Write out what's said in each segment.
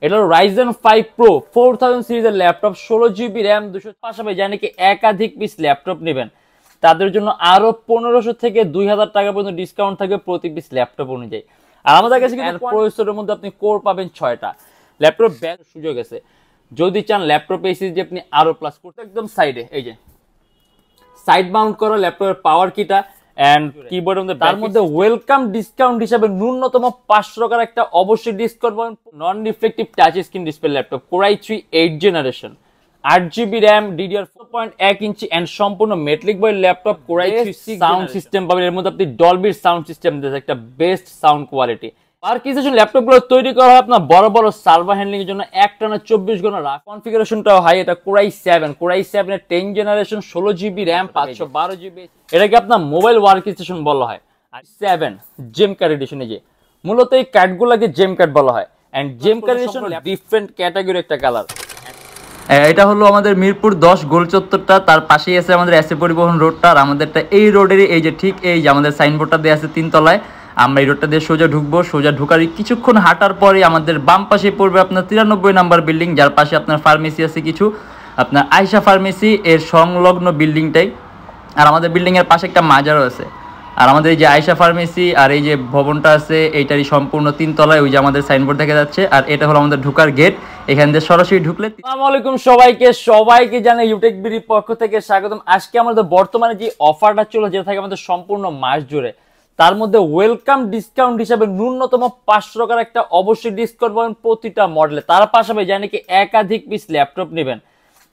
এটা হলো Ryzen 5 Pro 4000 সিরিজের ল্যাপটপ, 16GB RAM 200। পাশাপাশি জানি কি একাধিক পিস ল্যাপটপ নেবেন তাদের জন্য আরো 1500 থেকে 2000 টাকা পর্যন্ত ডিসকাউন্ট থাকবে প্রতি পিস ল্যাপটপ অনুযায়ী। আর আমাদের কাছে কিন্তু প্রসেসরের মধ্যে আপনি কোর পাবেন 6টা। ল্যাপটপ ব্যাক সুযোগ আছে, যদি চান ল্যাপটপ এসএসডি আপনি আরো প্লাস করতে। একদম সাইডে এই যে সাইড মাউন্ট করা ল্যাপটপের পাওয়ার কিটা এন্ড কিবোর্ডের মধ্যে, তার মধ্যে ওয়েলকাম ডিসকাউন্ট হিসেবে ন্যূনতম 500 টাকার একটা অবশ্যই ডিসকাউন্ট পাবেন। Non reflective touch screen display laptop, Core i3 8th generation, 8GB RAM, DDR4.1 ইঞ্চি এন্ড সম্পূর্ণ metallic body laptop. Core i3 sound system পাবেন, এর মধ্যে আপনি ডলবির সাউন্ড সিস্টেম দিয়েছে, একটা বেস্ট সাউন্ড কোয়ালিটি। পার্কিংসেশন ল্যাপটপগুলো তৈরি করা হয় আপনার বড় বড় সার্ভার হ্যান্ডলিং এর জন্য, একটানা 24 ঘন্টা রাখ। কনফিগারেশনটাও হাই, এটা Core i7 এর 10th generation, 16GB RAM, 512GB। এটাকে আপনার মোবাইল ওয়ার্কস্টেশন বলা হয়। আর 7 জেম কার্ড এডিশন, এই যে মূলত এই কার্ডগুলোকে জেম কার্ড বলা হয় and gem card edition different category একটা কালার। এটা হলো আমাদের মিরপুর 10 গোল চত্বরটা, তার পাশেই আছে আমাদের এসএ পরিবহন রোডটা। আর আমাদেরটা এই রোডেরই এই যে ঠিক এই যে আমাদের সাইনবোর্ডটা দেওয়া আছে 3 তলায়। আমরা এই রোডটা দিয়ে সোজা ঢুকবো, সোজা ঢুকার কিছুক্ষণ হাঁটার পরে আমাদের বাম পাশে পড়বে আপনার 93 নাম্বার বিল্ডিং, যার পাশে আপনার ফার্মেসি আছে কিছু, আপনার আয়শা ফার্মেসি এর সংলগ্ন বিল্ডিংটাই। আর আমাদের বিল্ডিং এর পাশে একটা মাজারও আছে। আর আমাদের এই যে আয়শা ফার্মেসি আর এই যে ভবনটা আছে এইটারই সম্পূর্ণ 3 তলায় ওই যে আমাদের সাইনবোর্ড দেখা যাচ্ছে। আর এটা হলো আমাদের ঢোকার গেট, এখান দিয়ে সরাসরি ঢুকলে। আসসালামু আলাইকুম সবাইকে জানাই ইউটেক বিডির পক্ষ থেকে স্বাগতম। আজকে আমাদের বর্তমানে যে অফারটা চলে যেটা থাকে আমাদের সম্পূর্ণ মাস জুড়ে, তার মধ্যে ওয়েলকাম ডিসকাউন্ট হিসাবে ন্যূনতম 500 টাকার একটা অবশ্যই ডিসকাউন্ট পাবেন প্রতিটা মডেলে। তার পাশাপাশি জানি কি একাধিক পিস ল্যাপটপ নেবেন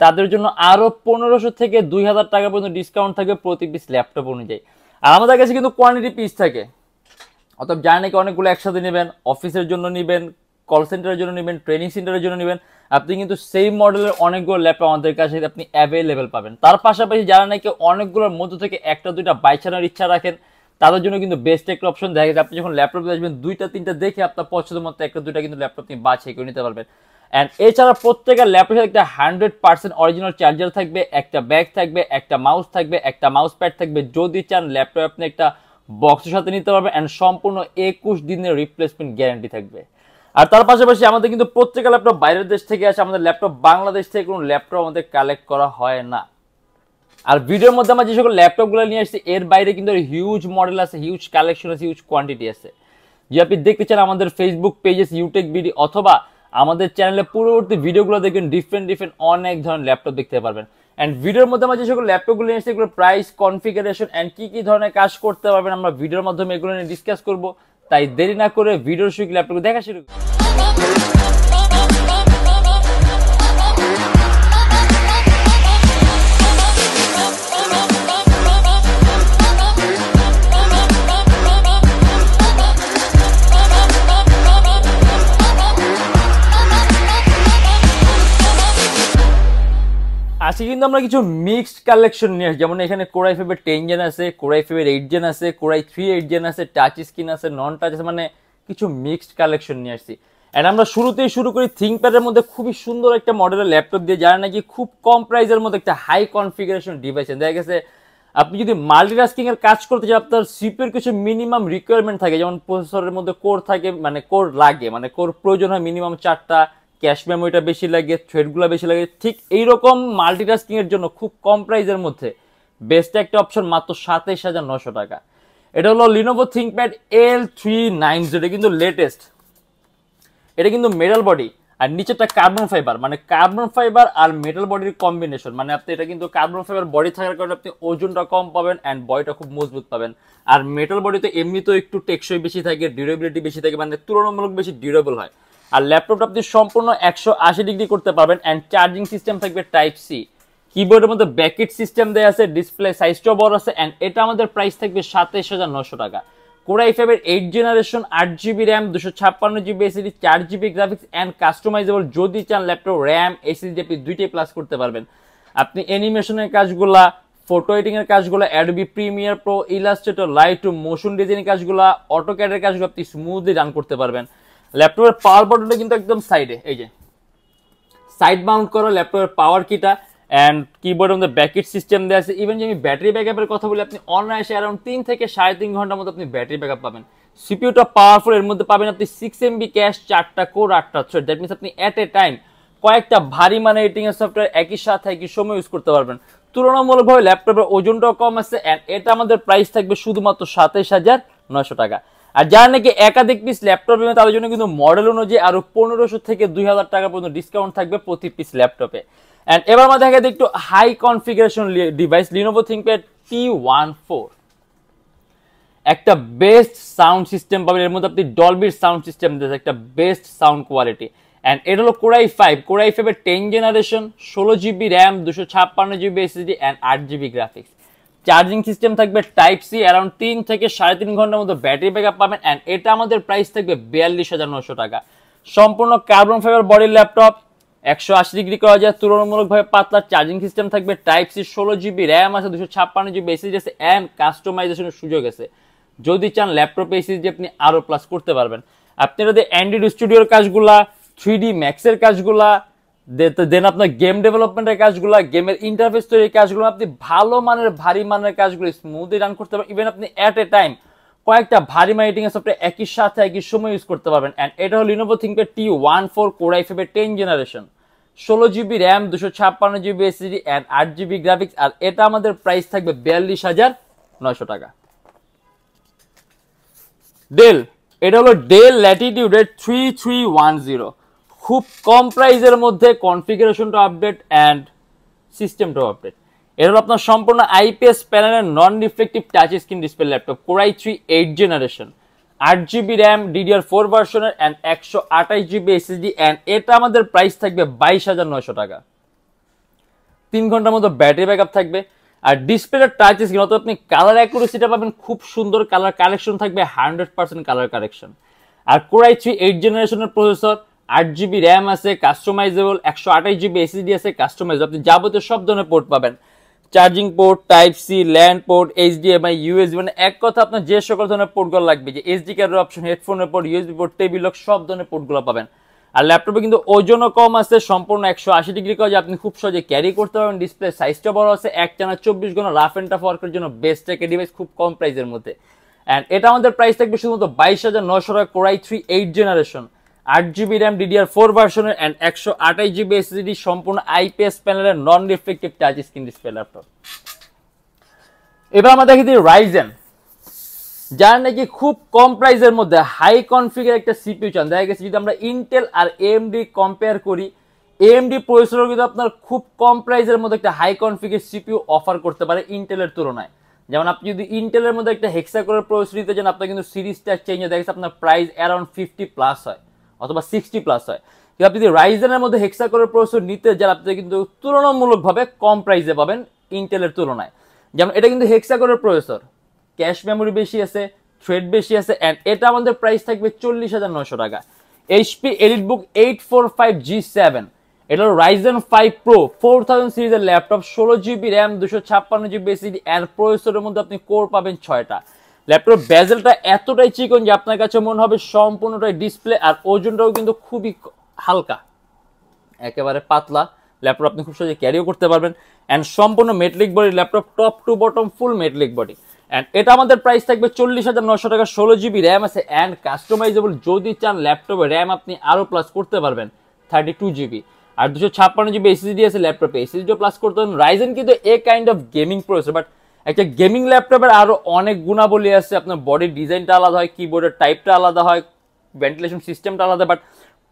তাদের জন্য আরো 1500 থেকে 2000 টাকা পর্যন্ত ডিসকাউন্ট থাকবে প্রতি পিস ল্যাপটপ অনুযায়ী। আর আমাদের কাছে কিন্তু কোয়ান্টিটি পিস থাকে, অতএব জানি নাকি অনেকগুলো একসাথে নেবেন, অফিসের জন্য নেবেন, কল সেন্টারের জন্য নেবেন, ট্রেনিং সেন্টারের জন্য নেবেন, আপনি কিন্তু সেই মডেলের অনেকগুলো ল্যাপটপ আমাদের কাছে আপনি অ্যাভেলেবেল পাবেন। তার পাশাপাশি যারা নাকি অনেকগুলোর মধ্য থেকে একটা দুইটা বাইচানোর ইচ্ছা রাখেন তাদের জন্য কিন্তু বেস্ট একটা অপশন দেখা গেছে। আপনি যখন ল্যাপটপ আসবেন দুইটা তিনটা দেখে আপনার পছন্দ মতো একটা দুইটা কিন্তু ল্যাপটপ আপনি বাছাই করে নিতে পারবেন। অ্যান্ড এছাড়া প্রত্যেকের ল্যাপটপে একটা 100% অরিজিনাল চার্জার থাকবে, একটা ব্যাগ থাকবে, একটা মাউস থাকবে, একটা মাউস প্যাড থাকবে। যদি চান ল্যাপটপ আপনি একটা বক্সের সাথে নিতে পারবেন অ্যান্ড সম্পূর্ণ 21 দিনের রিপ্লেসমেন্ট গ্যারান্টি থাকবে। আর তার পাশাপাশি আমাদের কিন্তু প্রত্যেকের ল্যাপটপ বাইরের দেশ থেকে আসে, আমাদের ল্যাপটপ বাংলাদেশ থেকে কোনো ল্যাপটপ আমাদের কালেক্ট করা হয় না। আর ভিডিওর মধ্যে আমরা যে সকল ল্যাপটপগুলো নিয়ে আসছি এর বাইরে কিন্তু হিউজ মডেল আছে, হিউজ কালেকশন আছে, হিউজ কোয়ান্টিটি আছে। যে আপনি দেখতে চান আমাদের ফেসবুক পেজে ইউটেক বিডি অথবা আমাদের চ্যানেলে পূর্ববর্তী ভিডিওগুলো দেখবেন, ডিফারেন্ট অনেক ধরনের ল্যাপটপ দেখতে পারবেন। অ্যান্ড ভিডিওর মধ্যে আমরা যে সকল ল্যাপটপগুলো নিয়ে আসছি এগুলো প্রাইস, কনফিগারেশন অ্যান্ড কি ধরনের কাজ করতে পারবেন আমরা ভিডিওর মাধ্যমে এগুলো নিয়ে ডিসকাস করবো। তাই দেরি না করে ভিডিওর শুরু ল্যাপটপ দেখা শুরু। আজকে কিন্তু আমরা কিছু মিক্সড কালেকশন নিয়ে আসি, যেমন এখানে Core i5 এর 10 জেন আছে, Core i5 এর 8 জেন আছে, Core i3 8 জেন আছে, টাচ স্ক্রিন আছে, নন টাচ আছে, মানে কিছু মিক্সড কালেকশন নিয়ে আসছি। এন্ড আমরা শুরুতেই শুরু করি থিংকপ্যাডের মধ্যে খুবই সুন্দর একটা মডেলের ল্যাপটপ দিয়ে, যারা নাকি খুব কম প্রাইসের মধ্যে একটা হাই কনফিগারেশন ডিভাইস। দেখা গেছে আপনি যদি মাল্টিটাস্কিং এর কাজ করতে চান, আপনার সিপিইউর কিছু মিনিমাম রিকোয়ারমেন্ট থাকে, যেমন প্রসেসরের মধ্যে কোর থাকে, মানে কোর লাগে, মানে কোর প্রয়োজন হয় মিনিমাম 4টা, ক্যাশ মেমোরিটা বেশি লাগে, থ্রেডগুলো বেশি লাগে। ঠিক এইরকম মাল্টিটাস্কিং এর জন্য খুব কম প্রাইসের মধ্যে বেস্ট একটা অপশন মাত্র 27,900 টাকা। এটা হলো Lenovo ThinkPad L390, এটা কিন্তু লেটেস্ট। এটা কিন্তু মেটাল বডি আর নিচেটা কার্বন ফাইবার, মানে কার্বন ফাইবার আর মেটাল বডির কম্বিনেশন। মানে আপনি এটা কিন্তু কার্বন ফাইবার বডি থাকার কারণে আপনি ওজনটা কম পাবেন অ্যান্ড বডিটা খুব মজবুত পাবেন। আর মেটাল বডিতে এমনিতেও একটু টেকসই বেশি থাকে, ডিউরেবিলিটি বেশি থাকে, মানে তুলনামূলক বেশি ডিউরেবল হয়। আর ল্যাপটপটা আপনি সম্পূর্ণ 180 ডিগ্রি করতে পারবেন অ্যান্ড চার্জিং সিস্টেম থাকবে টাইপ সি। কিবোর্ডের মধ্যে ব্যাকেট সিস্টেম দেওয়া আছে, ডিসপ্লে সাইজটাও বড় আছে অ্যান্ড এটা আমাদের প্রাইস থাকবে 27,900 টাকা। Core i5 এর 8th generation, 8GB RAM, 256GB SSD, 4GB graphics and customisable. যদি চান ল্যাপটপ র্যাম SSD আপনি দুইটাই প্লাস করতে পারবেন। আপনি অ্যানিমেশনের কাজগুলা, ফটো এডিটিং এর কাজগুলো, Adobe Premiere Pro, Illustrator, Lightroom, motion ডিজাইনের কাজগুলো, অটোক্যাডের কাজগুলো আপনি স্মুথলি রান করতে পারবেন। ল্যাপটপের পাওয়ার বাটনটা কিন্তু একদম সাইডে, এই যে সাইড মাউন্ট করা ল্যাপটপের পাওয়ার কিটা অ্যান্ড কিবোর্ডের মধ্যে ব্যাকেট সিস্টেম দেওয়া আছে। ইভেন যে আমি ব্যাটারি ব্যাকআপের কথা বলি, আপনি অনায়াসে অ্যারাউন্ড 3 থেকে 3.5 ঘন্টার মতো আপনি ব্যাটারি ব্যাকআপ পাবেন। সিপিইউটা পাওয়ারফুল, এর মধ্যে পাবেন আপনি 6 MB ক্যাশ, 4টা কোর, 8টা থ্রেড। দ্যাট মিনস আপনি এট এ টাইম কয়েকটা ভারী মানে এডিটিং এর সফটওয়্যার একই সাথে একই সময় ইউজ করতে পারবেন। তুলনামূলকভাবে ল্যাপটপের ওজনটাও কম আছে, এন্ড এটা আমাদের প্রাইস থাকবে শুধুমাত্র 27,900 টাকা। আর যারা নাকি একাধিক পিস ল্যাপটপ নেবেন তাদের জন্য কিন্তু মডেল অনুযায়ী আরো 1500 থেকে 2000 টাকা পর্যন্ত ডিসকাউন্ট থাকবে প্রতি পিস ল্যাপটপে। এন্ড এবার আমরা দেখা যায় একটু high configuration device Lenovo ThinkPad T14, একটা বেস্ট সাউন্ড সিস্টেম পাবেন, এর মধ্যে আপনি ডলবির সাউন্ড সিস্টেম দিয়েছে, একটা বেস্ট সাউন্ড কোয়ালিটি। এন্ড এটা হলো কোরাই 5 এর 10 generation, 16 GB RAM, 256 GB SSD and 8 GB graphics. Charging system থাকবে টাইপ সি, অ্যারাউন্ড 3 থেকে 3.5 ঘন্টার মতো ব্যাটারি ব্যাকআপ পাবেন। এন্ড এটা আমাদের প্রাইস থাকবে 42,900 টাকা। সম্পূর্ণ কার্বন ফাইবার বডির ল্যাপটপ, 180 ডিগ্রি করা যায়, তুলনামূলকভাবে পাতলা। চার্জিং সিস্টেম থাকবে টাইপ সি, 16 GB র্যাম আছে, 256 GB SSD আছে এন্ড কাস্টমাইজেশনের সুযোগ আছে। যদি চান ল্যাপটপে SSD আপনি আরো প্লাস করতে পারবেন। আপনি যদি অ্যান্ড্রয়েড স্টুডিওর কাজগুলা, 3D ম্যাক্সের কাজগুলা, দেন আপনার গেম ডেভেলপমেন্টের কাজগুলো, গেমের ইন্টারফেস তৈরির কাজগুলো, আপনি ভালো মানের ভারী মানের কাজগুলো স্মুথলি রান করতে পারবেন। ইভেন আপনি এট এ টাইম কয়েকটা ভারী মাইটিং এর সফটওয়্যার একই সাথে একই সময় ইউজ করতে পারবেন। এন্ড এটা হলো Lenovo ThinkPad T14 Core i5 এর 10 generation, 16 GB RAM, 256 GB SSD and 8 GB graphics. আর এটা আমাদের প্রাইস থাকবে 42,900 টাকা। ডেল, এটা হলো ডেল ল্যাটিটিউডের 3310, খুব কম প্রাইসের মধ্যে কনফিগারেশনটা আপডেট এন্ড সিস্টেমটাও আপডেট। এটা হলো আপনার সম্পূর্ণ আইপিএস প্যানেলের non reflective touch screen display laptop, core i 3 8 generation, 8 GB RAM, DDR4 ভার্সনের এন্ড 128 GB SSD এন্ড এটা আমাদের প্রাইস থাকবে 22,900 টাকা। 3 ঘন্টার মতো ব্যাটারি ব্যাকআপ থাকবে। আর ডিসপ্লেটা টাচ স্ক্রিন, অত আপনি কালার অ্যাকুরেসিটা পাবেন, খুব সুন্দর কালার কালেকশন থাকবে, 100% কালার কারেকশন। আর কোরাই 3 8 জেনারেশনের প্রসেসর, 8 GB র্যাম আছে কাস্টমাইজেবল, 128 GB SSD আছে কাস্টমাইজেবল, আপনি যাবতীয় সব ধরনের পোর্ট পাবেন, charging port, type C, LAN port, HDMI, USB, মানে এক কথা আপনার যে সকল ধরনের পোর্টগুলো লাগবে, যে এসডি কার্ডের অপশন, হেডফোনের port, USB port, table lock, সব ধরনের পোর্টগুলো পাবেন। আর ল্যাপটপে কিন্তু ওজনও কম আছে, সম্পূর্ণ 180 ডিগ্রি কাজ, আপনি খুব সহজে ক্যারি করতে পারবেন। ডিসপ্লে সাইজটা বড় আছে, একটানা 24 ঘন্টা রাফ এন্ড টাফ ওয়ার্কের জন্য বেস্ট একটা ডিভাইস, খুব কম প্রাইসের মধ্যে। এন্ড এটা আমাদের প্রাইস থাকবে শুধুমাত্র 22,900 টাকা। Core i 3 8 generation, 8 GB RAM, DDR4 ভার্সনের এন্ড 128 GB SSD, সম্পূর্ণ আইপিএস প্যানেলের non reflective touch screen display laptop. এবার আমরা দেখি দিই রাইজেন, যার নাকি খুব কম প্রাইসের মধ্যে হাই কনফিগার একটা সিপিইউ চান। দেখা গেছে যদি আমরা ইন্টেল আর AMD কম্পেয়ার করি, AMD প্রসেসর কিন্তু আপনার খুব কম প্রাইসের মধ্যে একটা হাই কনফিগার সিপিইউ অফার করতে পারে ইন্টেলের তুলনায়। যেমন আপনি যদি ইন্টেলের মধ্যে একটা হেক্সাকোরের প্রসেসর নিতে চান, আপনার কিন্তু সিরিজটা চেঞ্জ হয়ে দেখা আপনার প্রাইস অ্যারাউন্ড 50+ হয় অথবা 60+ হয়। কিন্তু আপনি যদি রাইজেনের মধ্যে হেক্সাকোরের প্রসেসর নিতে যান, আপনি কিন্তু তুলনামূলকভাবে কম প্রাইসে পাবেন ইন্টেলের তুলনায়। যেমন এটা কিন্তু হেক্সাকোরের প্রসেসর, ক্যাশ মেমোরি বেশি আছে, থ্রেড বেশি আছে এন্ড এটা আমাদের প্রাইস থাকবে 40,900 টাকা। HP EliteBook 845G7, এটা হলো Ryzen 5 Pro 4000 সিরিজের laptop, 16 GB RAM, 256 GB SSD and প্রসেসরের মধ্যে আপনি কোর পাবেন 6টা। ল্যাপটপ বেজেলটা এতটাই চিকন যে আপনার কাছে মনে হবে সম্পূর্ণটাই ডিসপ্লে, আর ওজনটাও কিন্তু খুবই হালকা, একেবারে পাতলা ল্যাপটপ, আপনি খুব সহজে ক্যারিও করতে পারবেন। এন্ড সম্পূর্ণ metallic body laptop, top to bottom full metallic body. And এটা আমাদের প্রাইস থাকবে 40,900 টাকা। 16 GB র্যাম আছে এন্ড কাস্টমাইজেবল, যদি চান ল্যাপটপে র্যাম আপনি আরো প্লাস করতে পারবেন 32 GB, আর 256 GB SSD আছে ল্যাপটপে, SSD প্লাস করতে পারবেন। রাইজেন কিন্তু a kind of gaming processor, but একটা গেমিং ল্যাপটপের আরো অনেক গুণাবলী আছে। আপনার বডির ডিজাইনটা আলাদা হয়, কিবোর্ডের টাইপটা আলাদা হয়, ভেন্টিলেশন সিস্টেমটা আলাদা, বাট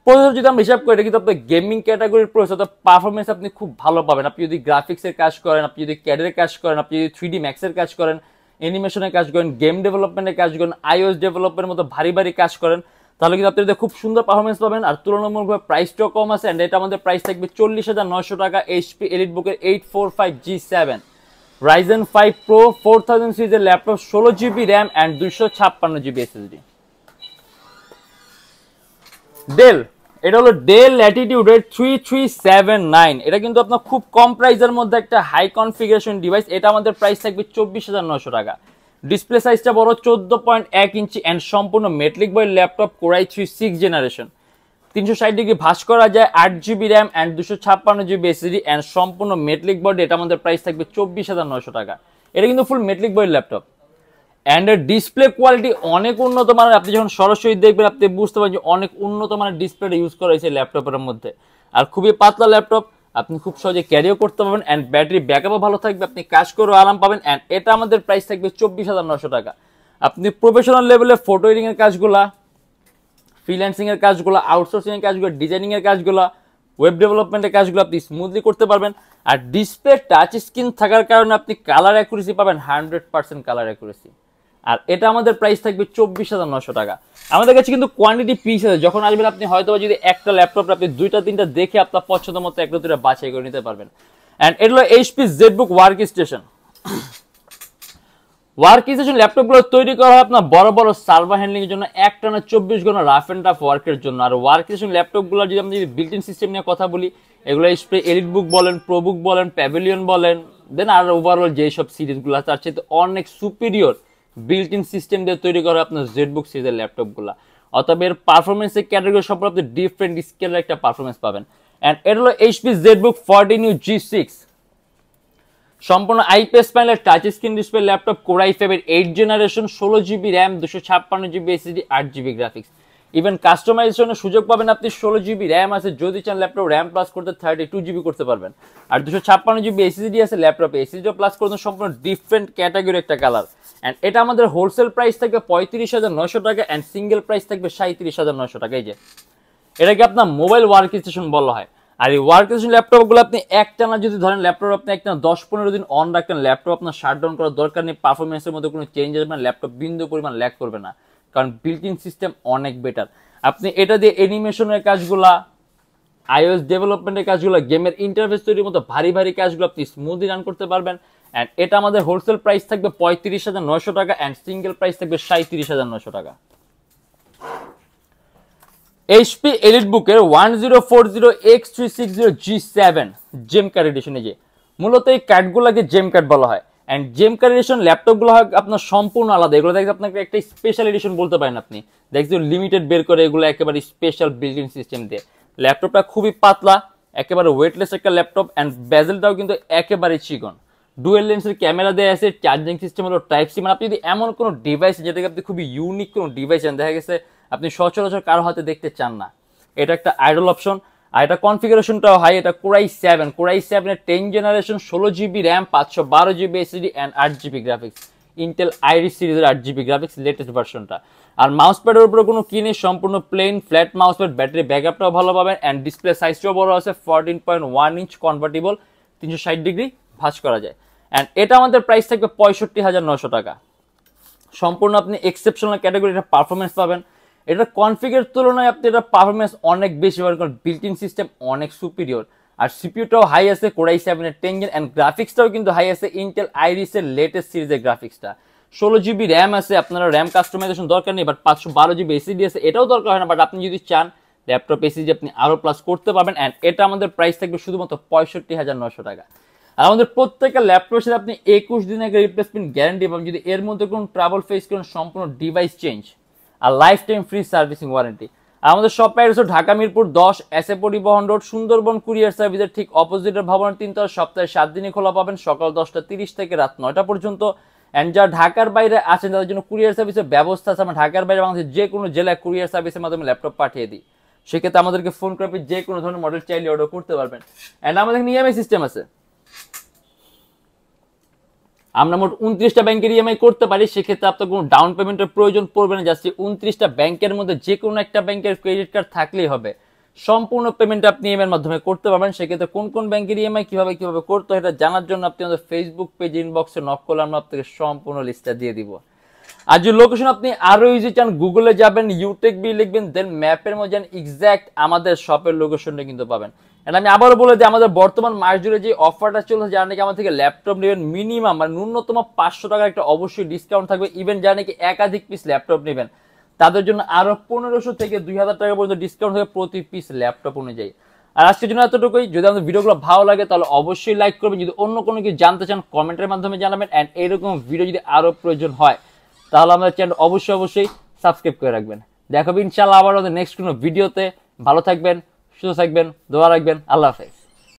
প্রসেসর যদি আমরা হিসাব করি এটা কিন্তু আপনার গেমিং ক্যাটাগরির প্রসেসর, পারফরমেন্স আপনি খুব ভালো পাবেন। আপনি যদি গ্রাফিক্সের কাজ করেন, আপনি যদি ক্যাডের কাজ করেন, আপনি যদি 3D ম্যাক্সের কাজ করেন, অ্যানিমেশনের কাজ করেন, গেম ডেভেলপমেন্টের কাজ করেন, iOS ডেভেলপমেন্টের মতো ভারী ভারী কাজ করেন, তাহলে কিন্তু আপনি খুব সুন্দর পারফরমেন্স পাবেন। আর তুলনামূলকভাবে প্রাইসটাও কম আছে এন্ড এটা আমাদের প্রাইস থাকবে 40,900 টাকা। HP EliteBook 845G7, Ryzen 5 Pro 4000 সিরিজের laptop, 16 GB RAM and 256 GB SSD। Dell, এটা হলো ডেল ল্যাটিটিউডের 3379, এটা কিন্তু আপনার খুব কম প্রাইসের মধ্যে একটা হাই কনফিগারেশন ডিভাইস। এটা আমাদের প্রাইস থাকবে 24,900 টাকা। ডিসপ্লে সাইজটা বড়, 14.1 ইঞ্চি এন্ড সম্পূর্ণ metallic body laptop, core i 3 6 generation, 360 degree ভাঁজ করা যায়, 8 GB RAM and 256 GB SSD and সম্পূর্ণ মেটালিক বডি। এটা আমাদের প্রাইস থাকবে 24,900 টাকা। এটা কিন্তু full metallic body laptop. And এর ডিসপ্লে কোয়ালিটি অনেক উন্নত মানের। আপনি যখন সরাসরি দেখবেন আপনি বুঝতে পারবেন যে অনেক উন্নত মানের ডিসপ্লেটা ইউজ করা হয়েছে ল্যাপটপের মধ্যে। আর খুবই পাতলা ল্যাপটপ, আপনি খুব সহজে ক্যারিও করতে পারবেন অ্যান্ড ব্যাটারি ব্যাকআপও ভালো থাকবে, আপনি কাজ করেও আরাম পাবেন। অ্যান্ড এটা আমাদের প্রাইস থাকবে 24,900 টাকা। আপনি প্রফেশনাল লেভেলে ফটো এডিটিং এর কাজগুলা, ফ্রিল্যান্সিং এর কাজগুলো, আউটসোর্সিং এর কাজগুলো, ডিজাইনিং এর কাজগুলো, ওয়েব ডেভেলপমেন্টের কাজগুলো আপনি স্মুথলি করতে পারবেন। আর ডিসপ্লে টাচ স্ক্রিন থাকার কারণে আপনি কালার অ্যাকুরেসি পাবেন 100% কালার অ্যাকুরেসি। আর এটা আমাদের প্রাইস থাকবে 24,900 টাকা। আমাদের কাছে কিন্তু কোয়ান্টিটি পিস আছে, যখন আসবেন আপনি হয়তো যদি একটা ল্যাপটপ আপনি 2-3টা দেখে আপনার পছন্দ মতো একটা দুটো বাছাই করে নিতে পারবেন। অ্যান্ড এটা হলো HP ZBook work station. Work station ল্যাপটপগুলো তৈরি করা হয় আপনার বড় বড় সার্ভার হ্যান্ডলিং এর জন্য, একটানা 24 ঘন্টা রাফ এন্ড টাফ ওয়ার্কের জন্য। আর ওয়ার্ক স্টেশন ল্যাপটপগুলো যদি আমি বিল্ট ইন সিস্টেম নিয়ে কথা বলি, এগুলো এইচপি এলিট বুক বলেন, প্রোবুক বলেন, প্যাভিলিয়ন বলেন, দেন আর ওভারঅল যেসব সিরিজগুলো আছে তার চেয়ে অনেক সুপিরিয়র বিল্ট ইন সিস্টেম দিয়ে তৈরি করা আপনার জেডবুক সিরিজের ল্যাপটপগুলো। অতএব এর পারফরমেন্সের ক্যাটাগরি সম্পর্কে আপনি ডিফারেন্ট স্কেলের একটা পারফরমেন্স পাবেন। অ্যান্ড এটা হলো এইচপি জেডবুক 14U G6, সম্পূর্ণ আইপিএস প্যানেলের touch screen display laptop, core i5 এর 8 generation, 16GB RAM, 256GB SSD, 8GB graphics. Even কাস্টমাইজেশনের সুযোগ পাবেন আপনি। 16GB র্যাম আছে, যদি চান ল্যাপটপ র্যাম প্লাস করতে 32GB করতে পারবেন। আর 256GB SSD আছে ল্যাপটপে, এসএসডি প্লাস করতে সম্পূর্ণ ডিফারেন্ট ক্যাটাগরি একটা কালার। অ্যান্ড এটা আমাদের হোলসেল প্রাইস থাকবে 35,900 টাকা অ্যান্ড সিঙ্গেল প্রাইস থাকবে 37,900 টাকা। এই যে এটাকে আপনার মোবাইল ওয়ার্ক স্টেশন বলা হয়। আর এই ওয়ার্ক স্টেশন ল্যাপটপগুলো আপনি একটানা যদি ধরেন ল্যাপটপ আপনি একটানা 10-15 দিন অন রাখেন, ল্যাপটপ আপনার শাটডাউন করার দরকার নেই, পারফরমেন্সের মধ্যে কোনো চেঞ্জ আসবে না, ল্যাপটপ বিন্দু পরিমাণ ল্যাগ করবে না, কারণ বিল্ট ইন সিস্টেম অনেক বেটার। আপনি এটা দিয়ে অ্যানিমেশনের কাজগুলা, আইওএস ডেভেলপমেন্টের কাজগুলো, গেমের ইন্টারফেস তৈরির মতো ভারী ভারী কাজগুলো আপনি স্মুথলি রান করতে পারবেন। অ্যান্ড এটা আমাদের হোলসেল প্রাইস থাকবে 35,900 টাকা অ্যান্ড সিঙ্গেল প্রাইস থাকবে 37,900 টাকা। এইচপি এলিটবুকের 1040X360G7 জেম কার্ড এডিশন। যে মূলত এই কার্ডগুলোকে জেম কার্ড বলা হয়। অ্যান্ড জেম কার্ড এডিশন ল্যাপটপগুলো হয় আপনার সম্পূর্ণ আলাদা। এগুলো দেখতে আপনাকে একটা স্পেশাল এডিশন বলতে পারেন আপনি, দেখছেন লিমিটেড বের করে এগুলো একেবারে স্পেশাল বিল্ট ইন সিস্টেম দিয়ে। ল্যাপটপটা খুবই পাতলা, একেবারে ওয়েটলেস একটা ল্যাপটপ। অ্যান্ড বেজেলটাও কিন্তু একেবারে চিকন। ডুয়েল লেন্সের ক্যামেরা দেওয়া আছে, চার্জিং সিস্টেম হলো টাইপ সি। মানে আপনি যদি এমন কোনো ডিভাইস যেটাকে আপনি খুবই ইউনিক কোনো ডিভাইস দেখা গেছে আপনি সচরাচর কারো হাতে দেখতে চান না, এটা একটা আইডল অপশন। আর এটা কনফিগারেশনটাও হাই। এটা কোর i7 এর 10 generation, 16GB RAM, 512GB SSD and 8GB graphics. Intel iris সিরিজের 8GB গ্রাফিক্স, লেটেস্ট ভার্সনটা। আর মাউস প্যাডের উপরে কোনো কিনে সম্পূর্ণ plain flat mouse pad, battery ব্যাকআপটাও ভালো পাবেন। অ্যান্ড ডিসপ্লে সাইজটাও বড় আছে, 14.1 ইঞ্চ, কনভার্টেবল, 360 ডিগ্রি ভাঁজ করা যায়। অ্যান্ড এটা আমাদের প্রাইস থাকবে 65,900 টাকা। সম্পূর্ণ আপনি এক্সেপশনাল ক্যাটাগরি একটা পারফরমেন্স পাবেন। এটা কনফিগের তুলনায় আপনি এটা পারফরমেন্স অনেক বেশি পাবেন, কারণ বিল্ট ইন সিস্টেম অনেক সুপিরিয়র। আর সিপিইউটাও হাই আছে, কোর i7 এর 10 জেন, অ্যান্ড গ্রাফিক্সটাও কিন্তু হাই আছে, ইন্টেল আইরিসের লেটেস্ট সিরিজের গ্রাফিক্সটা। 16GB র্যাম আছে, আপনারা র্যাম কাস্টমাইজেশন দরকার নেই, বাট 512GB এসএসডি আছে, এটাও দরকার হয় না, বাট আপনি যদি চান ল্যাপটপ এসএসডি আপনি আরও প্লাস করতে পারবেন। অ্যান্ড এটা আমাদের প্রাইস থাকবে শুধুমাত্র 65,900 টাকা। আর আমাদের প্রত্যেকটা ল্যাপটপের সাথে আপনি 21 দিন আগে রিপ্লেসমেন্ট গ্যারান্টি পাবেন। যদি এর মধ্যে কোনো ট্রাবল ফেস করেন, সম্পূর্ণ ডিভাইস চেঞ্জ আর life time free servicing warranty. আর আমাদের shop address Dhaka Mirpur 10, SA Paribahan road, Sundarban courier সার্ভিসের ঠিক অপোজিটের ভবনের 3 তলা। সপ্তাহে 7 দিনই খোলা পাবেন, সকাল 10টা 30 থেকে রাত 9টা পর্যন্ত। অ্যান্ড যারা ঢাকার বাইরে আছেন তাদের জন্য কুরিয়ার সার্ভিসের ব্যবস্থা আছে। আমরা ঢাকার বাইরে বাংলাদেশের যে কোনো জেলায় কুরিয়ার সার্ভিসের মাধ্যমে ল্যাপটপ পাঠিয়ে দিই। সেক্ষেত্রে আমাদেরকে ফোন করে আপনি যে কোনো ধরনের মডেল চাইলে অর্ডার করতে পারবেন। অ্যান্ড আমাদের ইএমআই সিস্টেম আছে, আমরা মোট 29টা ব্যাংকের ইএমআই করতে পারি। সেক্ষেত্রে আপনার কোনো ডাউন পেমেন্টের প্রয়োজন পড়বে না, জাস্ট 29টা ব্যাংকের মধ্যে যে কোনো একটা ব্যাংকের ক্রেডিট কার্ড থাকলেই হবে। সম্পূর্ণ পেমেন্ট আপনি ইএমআই মাধ্যমে করতে পারবেন। সেক্ষেত্রে কোন কোন ব্যাংকের ইএমআই কিভাবে করতে হয় এটা জানার জন্য আপনি আমাদের ফেসবুক পেজ ইনবক্সে নক করলে আমরা আপনাকে সম্পূর্ণ লিস্টটা দিয়ে দিব। আর যে লোকেশন আপনি আরো ইজি চান, গুগলে যাবেন, ইউটেক বি লিখবেন, দেন ম্যাপের মধ্যে যান, এক্সাক্ট আমাদের শপের লোকেশনটা কিন্তু পাবেন। আমি আবারও বলে দিই, আমাদের বর্তমান মাস জুড়ে যে অফারটা চলছে, যারা নাকি আমার থেকে ল্যাপটপ নেবেন মিনিমাম মানে ন্যূনতম 500 টাকার একটা অবশ্যই ডিসকাউন্ট থাকবে। ইভেন যারা নাকি একাধিক পিস ল্যাপটপ নেবেন তাদের জন্য আরো 1500 থেকে 2000 টাকা পর্যন্ত ডিসকাউন্ট থাকবে প্রতি পিস ল্যাপটপ অনুযায়ী। আর আজকের জন্য এতটুকুই। যদি আমাদের ভিডিওগুলো ভালো লাগে তাহলে অবশ্যই লাইক করবেন। যদি অন্য কোনো কিছু জানতে চান কমেন্টের মাধ্যমে জানাবেন। অ্যান্ড এইরকম ভিডিও যদি আরো প্রয়োজন হয় তাহলে আমাদের চ্যানেল অবশ্যই সাবস্ক্রাইব করে রাখবেন। দেখাবো ইনশাআল্লাহ আবার আমাদের নেক্সট কোনো ভিডিওতে। ভালো থাকবেন, সুস্থ থাকবেন, দোয়া রাখবেন। আল্লাহ হাফেজ।